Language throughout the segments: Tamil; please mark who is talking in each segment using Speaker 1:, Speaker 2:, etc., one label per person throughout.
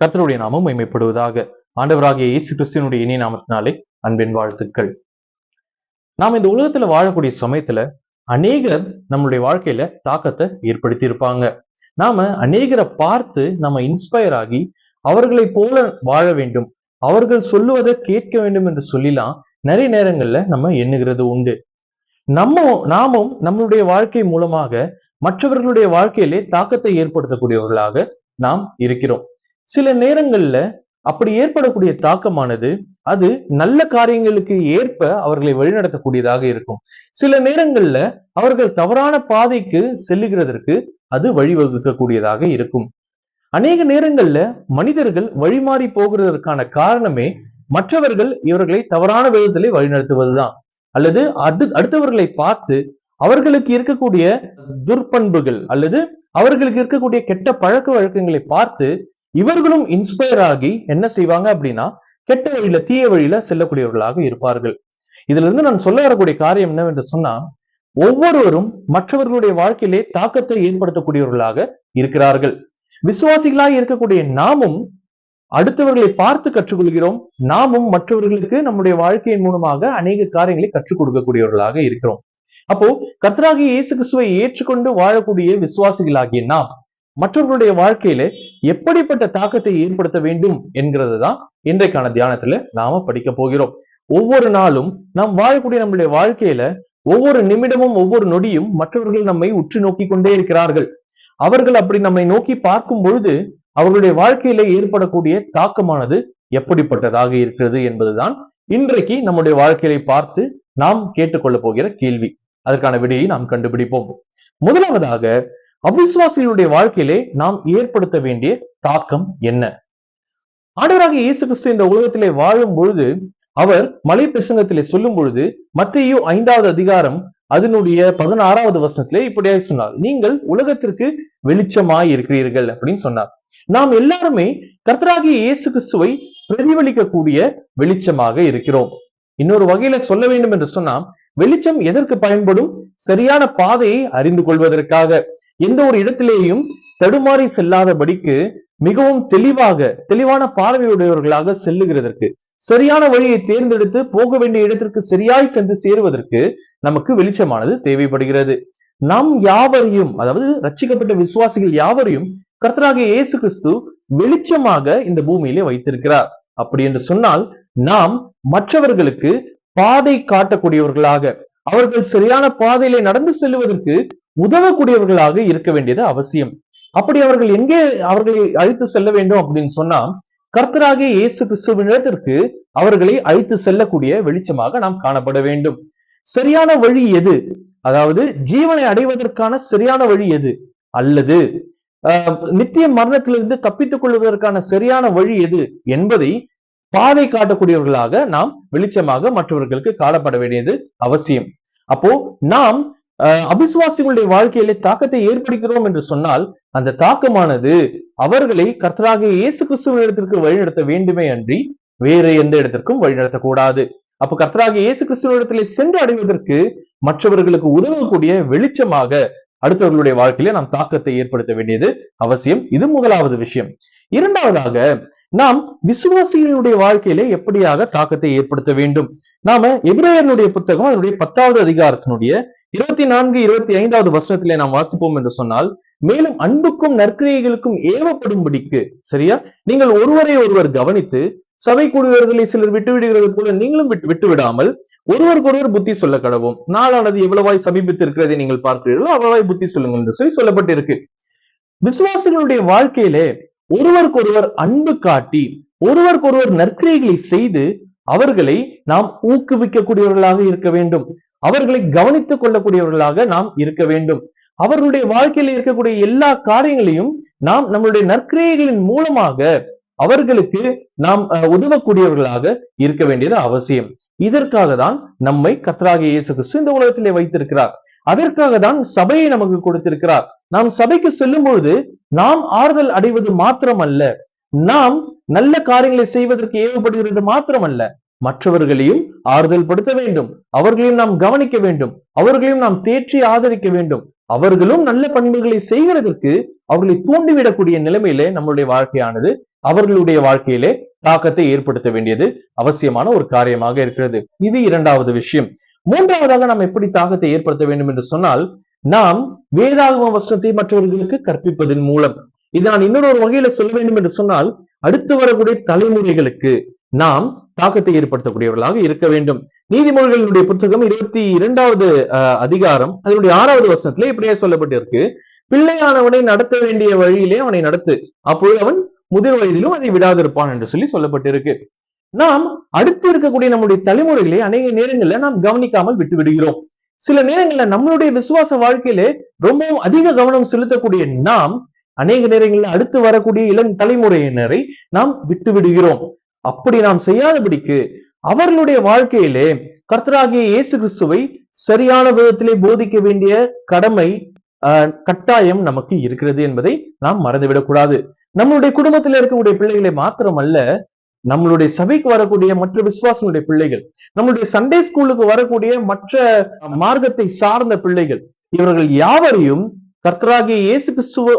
Speaker 1: கர்த்தருடைய நாமம் மகிமைப்படுவதாக. ஆண்டவராகிய இயேசு கிறிஸ்துவினுடைய இனிய நாமத்தினாலே அன்பின் வாழ்த்துக்கள். நாம் இந்த உலகத்துல வாழக்கூடிய சமயத்துல அநேகர் நம்மளுடைய வாழ்க்கையில தாக்கத்தை ஏற்படுத்தி இருப்பாங்க. நாம அநேகரை பார்த்து நம்ம இன்ஸ்பயர் ஆகி அவர்களை போல வாழ வேண்டும், அவர்கள் சொல்லுவதை கேட்க வேண்டும் என்று சொல்லிலாம் நிறைய நேரங்கள்ல நம்ம எண்ணுகிறது உண்டு. நாமும் நம்மளுடைய வாழ்க்கை மூலமாக மற்றவர்களுடைய வாழ்க்கையிலே தாக்கத்தை ஏற்படுத்தக்கூடியவர்களாக நாம் இருக்கிறோம். சில நேரங்கள்ல அப்படி ஏற்படக்கூடிய தாக்கமானது அது நல்ல காரியங்களுக்கு ஏற்ப அவர்களை வழிநடத்தக்கூடியதாக இருக்கும். சில நேரங்கள்ல அவர்கள் தவறான பாதைக்கு செல்லுகிறதற்கு அது வழிவகுக்கக்கூடியதாக இருக்கும். அநேக நேரங்கள்ல மனிதர்கள் வழிமாறி போகிறதற்கான காரணமே மற்றவர்கள் இவர்களை தவறான விதத்திலே வழிநடத்துவதுதான், அல்லது அடுத்தவர்களை பார்த்து அவர்களுக்கு இருக்கக்கூடிய துர்பண்புகள் அல்லது அவர்களுக்கு இருக்கக்கூடிய கெட்ட பழக்க வழக்கங்களை பார்த்து இவர்களும் இன்ஸ்பயர் ஆகி என்ன செய்வாங்க அப்படின்னா கெட்ட வழியில, தீய வழியில செல்லக்கூடியவர்களாக இருப்பார்கள். இதுல இருந்து நான் சொல்ல வரக்கூடிய காரியம் என்னவென்று சொன்னா, ஒவ்வொருவரும் மற்றவர்களுடைய வாழ்க்கையிலே தாக்கத்தை ஏற்படுத்தக்கூடியவர்களாக இருக்கிறார்கள். விசுவாசிகளாக இருக்கக்கூடிய நாமும் அடுத்தவர்களை பார்த்து கற்றுக்கொள்கிறோம். நாமும் மற்றவர்களுக்கு நம்முடைய வாழ்க்கையின் மூலமாக அநேக காரியங்களை கற்றுக் கொடுக்கக்கூடியவர்களாக இருக்கிறோம். அப்போ கர்த்தராகிய இயேசு கிறிஸ்துவை ஏற்றுக்கொண்டு வாழக்கூடிய விசுவாசிகளாகிய நாம் மற்றவர்களுடைய வாழ்க்கையில எப்படிப்பட்ட தாக்கத்தை ஏற்படுத்த வேண்டும் என்கிறது தான் இன்றைக்கான தியானத்துல நாம படிக்க போகிறோம். ஒவ்வொரு நாளும் நாம் வாழக்கூடிய நம்முடைய வாழ்க்கையில ஒவ்வொரு நிமிடமும் ஒவ்வொரு நொடியும் மற்றவர்கள் நம்மை உற்று நோக்கி கொண்டே இருக்கிறார்கள். அவர்கள் அப்படி நம்மை நோக்கி பார்க்கும் பொழுது அவர்களுடைய வாழ்க்கையில ஏற்படக்கூடிய தாக்கமானது எப்படிப்பட்டதாக இருக்கிறது என்பதுதான் இன்றைக்கு நம்முடைய வாழ்க்கையை பார்த்து நாம் கேட்டுக்கொள்ள போகிற கேள்வி. அதற்கான விடையை நாம் கண்டுபிடிப்போம். முதலாவதாக, அவிசுவாசிகளுடைய வாழ்க்கையிலே நாம் ஏற்படுத்த வேண்டிய தாக்கம் என்ன? ஆண்டவராகிய இயேசு கிறிஸ்து இந்த உலகத்திலே வாழும் பொழுது அவர் மலை பிரசங்கத்திலே சொல்லும் பொழுது மத்தேயு 5வது அதிகாரம் அதனுடைய 16வது வசனத்திலே இப்படியாக சொன்னார், நீங்கள் உலகத்திற்கு வெளிச்சமாய் இருக்கிறீர்கள் அப்படின்னு சொன்னார். நாம் எல்லாருமே கர்த்தராகிய இயேசு கிறிஸ்துவை பிரதிபலிக்கக்கூடிய வெளிச்சமாக இருக்கிறோம். இன்னொரு வகையில சொல்ல வேண்டும் என்று சொன்னா, வெளிச்சம் எதற்கு பயன்படும்? சரியான பாதையை அறிந்து கொள்வதற்காக, எந்த ஒரு இடத்திலேயும் தடுமாறி செல்லாதபடிக்கு மிகவும் தெளிவான பார்வையுடையவர்களாக செல்லுகிறதற்கு, சரியான வழியை தேர்ந்தெடுத்து போக வேண்டிய இடத்திற்கு சரியாய் சென்று சேருவதற்கு நமக்கு வெளிச்சமானது தேவைப்படுகிறது. நாம் யாவரையும், அதாவது ரட்சிக்கப்பட்ட விசுவாசிகள் யாவரையும் கர்த்தராகிய இயேசு கிறிஸ்து வெளிச்சமாக இந்த பூமியிலே வைத்திருக்கிறார். அப்படி என்று சொன்னால் நாம் மற்றவர்களுக்கு பாதை காட்டக்கூடியவர்களாக, அவர்கள் சரியான பாதையிலே நடந்து செல்லுவதற்கு உதவக்கூடியவர்களாக இருக்க வேண்டியது அவசியம். அப்படி அவர்கள் எங்கே அவர்களை அழைத்து செல்ல வேண்டும் அப்படின்னு சொன்னா, கர்த்தராகிய இயேசு கிறிஸ்துவினிடத்திற்கு அவர்களை அழைத்து செல்லக்கூடிய வெளிச்சமாக நாம் காணப்பட வேண்டும். சரியான வழி எது? அதாவது ஜீவனை அடைவதற்கான சரியான வழி எது? அல்லது நித்திய மரணத்திலிருந்து தப்பித்துக் கொள்வதற்கான சரியான வழி எது என்பதை பாதை காட்டக்கூடியவர்களாக நாம் வெளிச்சமாக மற்றவர்களுக்கு காணப்பட வேண்டியது அவசியம். அப்போ நாம் அவிசுவாசிகளுடைய வாழ்க்கையிலே தாக்கத்தை ஏற்படுகிறோம் என்று சொன்னால் அந்த தாக்கமானது அவர்களை கர்த்தராகிய இயேசு கிறிஸ்துவின் இடத்திற்கு வழிநடத்த வேண்டுமே அன்றி வேறு எந்த இடத்திற்கும் வழிநடத்தக்கூடாது. அப்போ கர்த்தராகிய இயேசு கிறிஸ்துவின் இடத்திலே சென்று அடைவதற்கு மற்றவர்களுக்கு உதவக்கூடிய வெளிச்சமாக அடுத்தவர்களுடைய வாழ்க்கையில நாம் தாக்கத்தை ஏற்படுத்த வேண்டியது அவசியம். இது முதலாவது விஷயம். இரண்டாவதாக, நாம் விசுவாசிகளுடைய வாழ்க்கையில எப்படியாக தாக்கத்தை ஏற்படுத்த வேண்டும்? நாம எபிரேயருடைய புத்தகம் அதனுடைய 10வது அதிகாரத்தினுடைய 24, 25வது வசனத்திலே நாம் வாசிப்போம் என்று சொன்னால், மேலும் அன்புக்கும் நற்கிரியைகளுக்கும் ஏவப்படும்படிக்கு, சரியா, நீங்கள் ஒருவரை ஒருவர் கவனித்து சபை கூடுகிறதிலே சிலர் விட்டுவிடுகிறது போல நீங்களும் விட்டு விடாமல் ஒருவருக்கொருவர் புத்தி சொல்ல கடவும், நாளானது எவ்வளவாய் சமீபித்து இருக்கிறதை நீங்கள் பார்க்கிறீர்களோ அவ்வளவாய் புத்தி சொல்லுங்கள் என்று சொல்லப்பட்டிருக்கு. விசுவாசிகளுடைய வாழ்க்கையிலே ஒருவருக்கொருவர் அன்பு காட்டி ஒருவருக்கொருவர் நற்கிரியைகளை செய்து அவர்களை நாம் ஊக்குவிக்கக்கூடியவர்களாக இருக்க வேண்டும். அவர்களை கவனித்துக் கொள்ளக்கூடியவர்களாக நாம் இருக்க வேண்டும். அவர்களுடைய வாழ்க்கையில் இருக்கக்கூடிய எல்லா காரியங்களையும் நாம் நம்மளுடைய நற்கிரியைகளின் மூலமாக அவர்களுக்கு நாம் உதவக்கூடியவர்களாக இருக்க வேண்டியது அவசியம். இதற்காக தான் நம்மை கர்த்தராகிய இயேசு கிறிஸ்து இந்த உலகத்திலே வைத்திருக்கிறார். அதற்காக தான் சபையை நமக்கு கொடுத்திருக்கிறார். நாம் சபைக்கு செல்லும் பொழுது நாம் ஆறுதல் அடைவது மாத்திரமல்ல, நாம் நல்ல காரியங்களை செய்வதற்கு ஏவப்படுகிறது மாத்திரமல்ல, மற்றவர்களையும் ஆறுதல் படுத்த வேண்டும், அவர்களையும் நாம் கவனிக்க வேண்டும், அவர்களையும் நாம் தேற்றி ஆதரிக்க வேண்டும். அவர்களும் நல்ல பண்புகளை செய்கிறதற்கு அவர்களை தூண்டிவிடக்கூடிய நிலைமையிலே நம்மளுடைய வாழ்க்கையானது அவர்களுடைய வாழ்க்கையிலே தாக்கத்தை ஏற்படுத்த வேண்டியது அவசியமான ஒரு காரியமாக இருக்கிறது. இது இரண்டாவது விஷயம். மூன்றாவதாக நாம் எப்படி தாக்கத்தை ஏற்படுத்த வேண்டும் என்று சொன்னால், நாம் வேதாகம வசனத்தை மற்றவர்களுக்கு கற்பிப்பதன் மூலம். இது நான் இன்னொரு வகையில சொல்ல வேண்டும் என்று சொன்னால், அடுத்து வரக்கூடிய தலைமுறைகளுக்கு நாம் தாக்கத்தை ஏற்படுத்தக்கூடியவர்களாக இருக்க வேண்டும். நீதிமொழிகளுடைய புத்தகம் 22வது அதிகாரம் அதனுடைய 6வது வசனத்திலே இப்படியே சொல்லப்பட்டிருக்கு, பிள்ளையானவனை நடத்த வேண்டிய வழியிலே அவனை நடத்து, அப்பொழுது அவன் முதிர் வயதிலும் அதை விடாதிருப்பான் என்று சொல்லப்பட்டிருக்கு. நாம் அடுத்து இருக்கக்கூடிய நம்முடைய தலைமுறைகளை அநேக நேரங்களில் நாம் கவனிக்காமல் விட்டு விடுகிறோம். சில நேரங்களில் நம்மளுடைய விசுவாச வாழ்க்கையிலே ரொம்பவும் அதிக கவனம் செலுத்தக்கூடிய நாம் அநேக நேரங்களில் அடுத்து வரக்கூடிய இளம் தலைமுறையினரை நாம் விட்டு விடுகிறோம். அப்படி நாம் செய்யாதபடிக்கு அவர்களுடைய வாழ்க்கையிலே கர்த்தராகிய இயேசு கிறிஸ்துவை சரியான விதத்திலே போதிக்க வேண்டிய கடமை கட்டாயம் நமக்கு இருக்கிறது என்பதை நாம் மறந்துவிடக் கூடாது. நம்மளுடைய குடும்பத்தில் இருக்கக்கூடிய பிள்ளைகளை மாத்திரமல்ல, நம்மளுடைய சபைக்கு வரக்கூடிய மற்ற விசுவாசங்களுடைய பிள்ளைகள், நம்மளுடைய சண்டே ஸ்கூலுக்கு வரக்கூடிய மற்ற மார்க்கத்தை சார்ந்த பிள்ளைகள், இவர்கள் யாவரையும் கர்த்தராகிய இயேசு கிறிஸ்துவ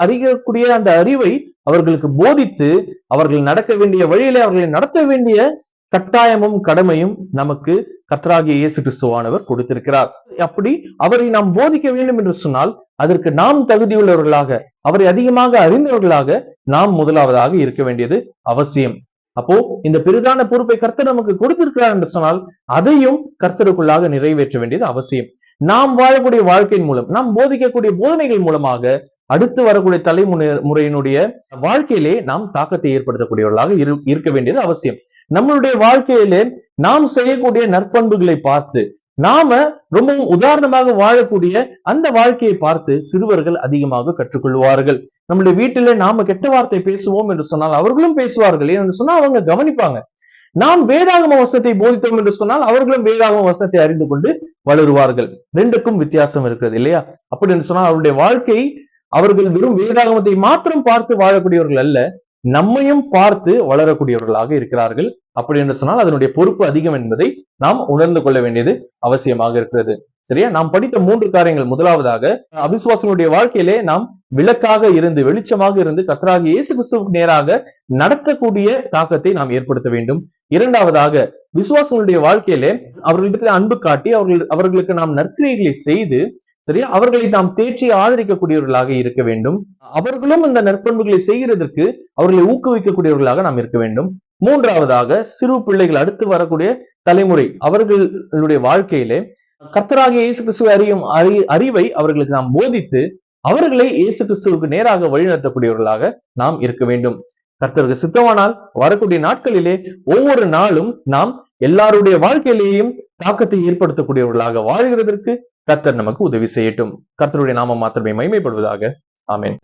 Speaker 1: அறியக்கூடிய அந்த அறிவை அவர்களுக்கு போதித்து அவர்கள் நடக்க வேண்டிய வழியிலே அவர்களை நடத்த வேண்டிய கட்டாயமும் கடமையும் நமக்கு கர்த்தராகிய இயேசு கிறிஸ்துவானவர் கொடுத்திருக்கிறார். அப்படி அவரை நாம் போதிக்க வேண்டும் என்று சொன்னால் அதற்கு நாம் தகுதியுள்ளவர்களாக, அவரை அதிகமாக அறிந்தவர்களாக நாம் முதலாவதாக இருக்க வேண்டியது அவசியம். அப்போ இந்த பெரிதான பொறுப்பை கர்த்தர் நமக்கு கொடுத்திருக்கிறார் என்று சொன்னால் அதையும் கர்த்தருக்குள்ளாக நிறைவேற்ற வேண்டியது அவசியம். நாம் வாழக்கூடிய வாழ்க்கையின் மூலம், நாம் போதிக்கக்கூடிய போதனைகள் மூலமாக அடுத்து வரக்கூடிய தலைமுறையினுடைய வாழ்க்கையிலே நாம் தாக்கத்தை ஏற்படுத்தக்கூடியவர்களாக இருக்க வேண்டியது அவசியம். நம்மளுடைய வாழ்க்கையிலே நாம் செய்யக்கூடிய நற்பண்புகளை பார்த்து, நாம ரொம்பவும் உதாரணமாக வாழக்கூடிய அந்த வாழ்க்கையை பார்த்து சிறுவர்கள் அதிகமாக கற்றுக்கொள்வார்கள். நம்மளுடைய வீட்டிலே நாம கெட்ட வார்த்தை பேசுவோம் என்று சொன்னால் அவர்களும் பேசுவார்கள். ஏன்னு சொன்னா அவங்க கவனிப்பாங்க. நாம் வேதாகம வசனத்தை போதித்தோம் என்று சொன்னால் அவர்களும் வேதாகம வசனத்தை அறிந்து கொண்டு வளருவார்கள். ரெண்டுக்கும் வித்தியாசம் இருக்கிறது இல்லையா? அப்படி என்று சொன்னால் அவருடைய வாழ்க்கை, அவர்கள் வெறும் வேதாகமத்தை மாத்திரம் பார்த்து வாழக்கூடியவர்கள் அல்ல, நம்மையும் பார்த்து வளரக்கூடியவர்களாக இருக்கிறார்கள். அப்படி என்று சொன்னால் அதனுடைய பொறுப்பு அதிகம் என்பதை நாம் உணர்ந்து கொள்ள வேண்டியது அவசியமாக இருக்கிறது. சரியா? நாம் படித்த 3 காரியங்கள். முதலாவதாக, அவிசுவாசனுடைய வாழ்க்கையிலே நாம் விளக்காக இருந்து, வெளிச்சமாக இருந்து கர்த்தராகிய இயேசு கிறிஸ்துவுக்கு நேராக நடத்தக்கூடிய தாக்கத்தை நாம் ஏற்படுத்த வேண்டும். இரண்டாவதாக, விசுவாசனுடைய வாழ்க்கையிலே அவர்களிடத்தில் அன்பு காட்டி அவர்களுக்கு நாம் நற்கிரியைகளை செய்து, சரியா, அவர்களை நாம் தேற்றி ஆதரிக்கக்கூடியவர்களாக இருக்க வேண்டும். அவர்களும் இந்த நற்பண்புகளை செய்கிறதற்கு அவர்களை ஊக்குவிக்கக்கூடியவர்களாக நாம் இருக்க வேண்டும். மூன்றாவதாக, சிறு பிள்ளைகள், அடுத்து வரக்கூடிய தலைமுறை, அவர்களுடைய வாழ்க்கையிலே கர்த்தராகிய இயேசு கிறிஸ்துவை அறியும் அறிவை அவர்களுக்கு நாம் போதித்து அவர்களை இயேசு கிறிஸ்துவுக்கு நேராக வழிநடத்தக்கூடியவர்களாக நாம் இருக்க வேண்டும். கர்த்தருக்கு சித்தமானால் வரக்கூடிய நாட்களிலே ஒவ்வொரு நாளும் நாம் எல்லாருடைய வாழ்க்கையிலேயும் தாக்கத்தை ஏற்படுத்தக்கூடியவர்களாக வாழ்கிறதற்கு கர்த்தர் நமக்கு உதவி செய்யட்டும். கர்த்தருடைய நாமம் மாத்திரமே மகிமைப்படுவதாக. ஆமென்.